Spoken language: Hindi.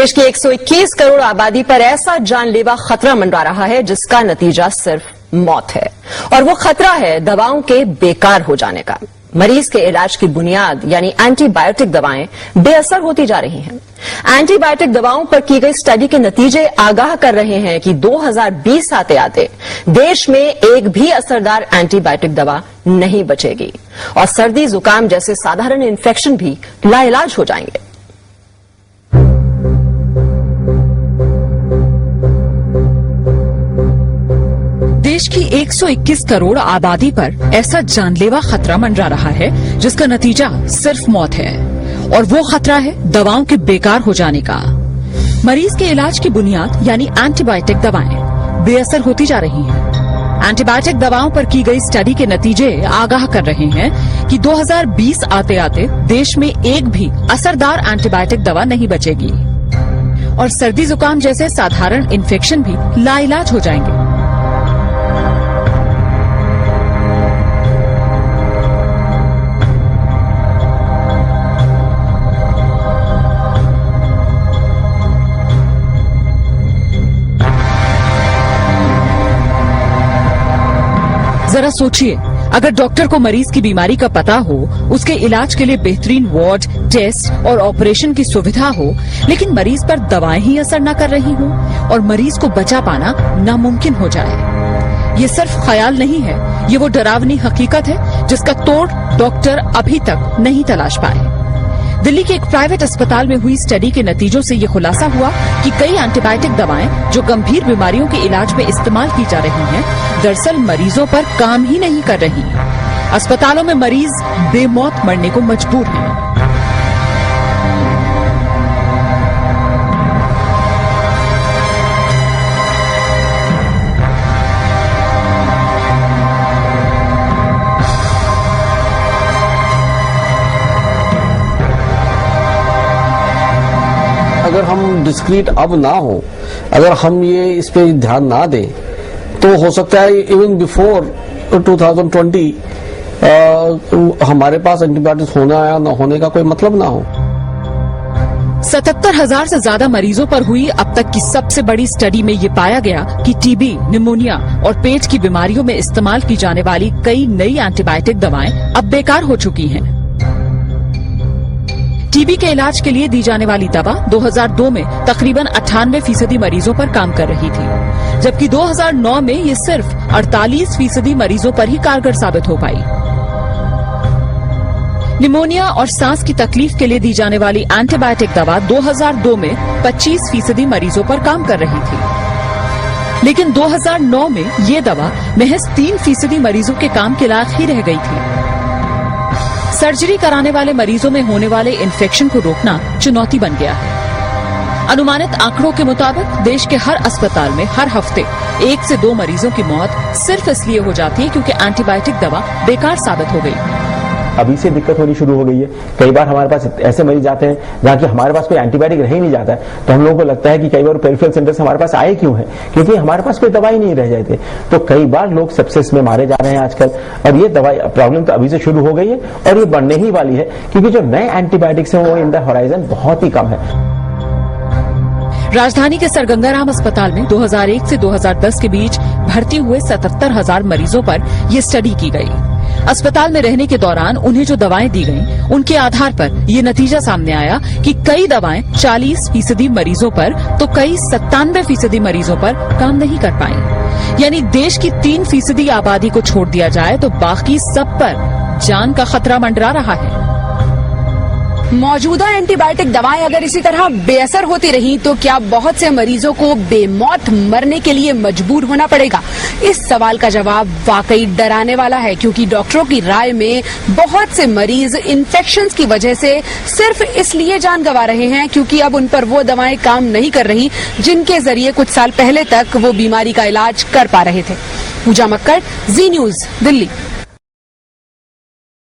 देश की 121 करोड़ आबादी पर ऐसा जानलेवा खतरा मंडरा रहा है जिसका नतीजा सिर्फ मौत है, और वो खतरा है दवाओं के बेकार हो जाने का। मरीज के इलाज की बुनियाद यानी एंटीबायोटिक दवाएं बेअसर होती जा रही हैं। एंटीबायोटिक दवाओं पर की गई स्टडी के नतीजे आगाह कर रहे हैं कि 2020 आते आते देश में एक भी असरदार एंटीबायोटिक दवा नहीं बचेगी और सर्दी जुकाम जैसे साधारण इन्फेक्शन भी लाइलाज हो जाएंगे। देश की 121 करोड़ आबादी पर ऐसा जानलेवा खतरा मंडरा रहा है जिसका नतीजा सिर्फ मौत है, और वो खतरा है दवाओं के बेकार हो जाने का। मरीज के इलाज की बुनियाद यानी एंटीबायोटिक दवाएं बेअसर होती जा रही हैं। एंटीबायोटिक दवाओं पर की गई स्टडी के नतीजे आगाह कर रहे हैं कि 2020 आते आते देश में एक भी असरदार एंटीबायोटिक दवा नहीं बचेगी और सर्दी जुकाम जैसे साधारण इन्फेक्शन भी लाइलाज हो जाएंगे। जरा सोचिए, अगर डॉक्टर को मरीज की बीमारी का पता हो, उसके इलाज के लिए बेहतरीन वार्ड, टेस्ट और ऑपरेशन की सुविधा हो, लेकिन मरीज पर दवाएं ही असर न कर रही हों और मरीज को बचा पाना नामुमकिन हो जाए। ये सिर्फ ख्याल नहीं है, ये वो डरावनी हकीकत है जिसका तोड़ डॉक्टर अभी तक नहीं तलाश पाए। दिल्ली के एक प्राइवेट अस्पताल में हुई स्टडी के नतीजों से ये खुलासा हुआ कि कई एंटीबायोटिक दवाएं जो गंभीर बीमारियों के इलाज में इस्तेमाल की जा रही हैं, दरअसल मरीजों पर काम ही नहीं कर रही। अस्पतालों में मरीज बेमौत मरने को मजबूर हैं। अगर हम डिस्क्रीट अब ना हो, अगर हम ये इस पे ध्यान ना दें, तो हो सकता है इवन बिफोर 2020 हमारे पास एंटीबायोटिक्स होना या ना होने का कोई मतलब ना हो। 77,000 से ज्यादा मरीजों पर हुई अब तक की सबसे बड़ी स्टडी में ये पाया गया कि टीबी, निमोनिया और पेट की बीमारियों में इस्तेमाल की जाने वाली कई नई एंटीबायोटिक दवाएं अब बेकार हो चुकी हैं। टीबी के इलाज के लिए दी जाने वाली दवा 2002 में तकरीबन 98% मरीजों पर काम कर रही थी, जबकि 2009 में ये सिर्फ 48% मरीजों पर ही कारगर साबित हो पाई। निमोनिया और सांस की तकलीफ के लिए दी जाने वाली एंटीबायोटिक दवा 2002 में 25% मरीजों पर काम कर रही थी, लेकिन 2009 में ये दवा महज 3% मरीजों के काम के लायक ही रह गई थी। सर्जरी कराने वाले मरीजों में होने वाले इन्फेक्शन को रोकना चुनौती बन गया है। अनुमानित आंकड़ों के मुताबिक देश के हर अस्पताल में हर हफ्ते 1 से 2 मरीजों की मौत सिर्फ इसलिए हो जाती है क्योंकि एंटीबायोटिक दवा बेकार साबित हो गई। अभी से दिक्कत होनी शुरू हो गई है। कई बार हमारे पास ऐसे मरीज आते हैं जहाँ की हमारे पास कोई एंटीबायोटिक रह ही नहीं जाता है, तो हम लोगों को लगता है कि कई बार पेरिफेरल सेंटर से हमारे पास आए क्यों है, क्योंकि हमारे पास कोई दवाई नहीं रह जाते। तो कई बार लोग सेप्सिस में मारे जा रहे हैं आजकल, और ये दवाई प्रॉब्लम तो अभी से शुरू हो गई है और ये बढ़ने ही वाली है, क्योंकि जो नए एंटीबायोटिक्स हैं वो इन द होराइजन बहुत ही कम है। राजधानी के सर गंगाराम अस्पताल में 2001 से 2010 के बीच भर्ती हुए 77,000 मरीजों पर यह स्टडी की गई। अस्पताल में रहने के दौरान उन्हें जो दवाएं दी गईं, उनके आधार पर ये नतीजा सामने आया कि कई दवाएं 40% मरीजों पर तो कई 97% मरीजों पर काम नहीं कर पाई। यानी देश की 3% आबादी को छोड़ दिया जाए तो बाकी सब पर जान का खतरा मंडरा रहा है। मौजूदा एंटीबायोटिक दवाएं अगर इसी तरह बेअसर होती रही तो क्या बहुत से मरीजों को बेमौत मरने के लिए मजबूर होना पड़ेगा? इस सवाल का जवाब वाकई डराने वाला है, क्योंकि डॉक्टरों की राय में बहुत से मरीज इन्फेक्शंस की वजह से सिर्फ इसलिए जान गंवा रहे हैं क्योंकि अब उन पर वो दवाएं काम नहीं कर रही जिनके जरिए कुछ साल पहले तक वो बीमारी का इलाज कर पा रहे थे। पूजा मक्कड़, जी न्यूज, दिल्ली।